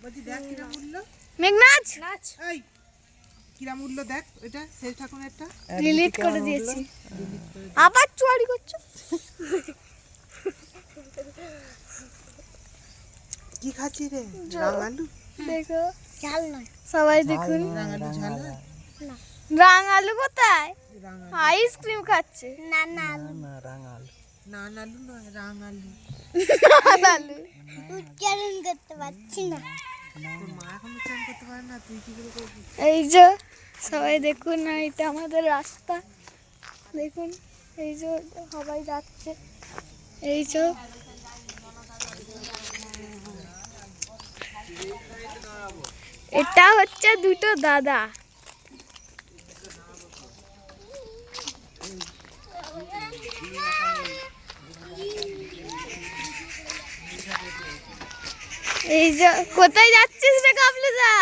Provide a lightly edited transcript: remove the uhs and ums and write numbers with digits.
বলছি দেখ কিরম উঠলো মেঘনাজ নাচ এই কিরম উঠলো দেখ ওইটা শেষ ঠাকুরেরটা ডিলিট করে দিয়েছি আবার চুয়ারি করছো কি খাচ্ছি রে রাঙালু দেখো ঝাল নয় সবাই দেখুন রাঙালু ঝাল হয়? রাং আলু কোথায় রাঙালু আইসক্রিম খাচ্ছে না না নান আলু নয় রাঙালু আলু উচ্চারণ করতে পারছি না তোর মা এখন উচ্চারণ করতে পারে না তুই কি করে করবি এই যে সবাই দেখুন না এটা আমাদের রাস্তা দেখুন এই যে সবাই যাচ্ছে এই যে এটা হচ্ছে দুটো দাদা এই যে কোথায় যাচ্ছিস রে কাবলুদা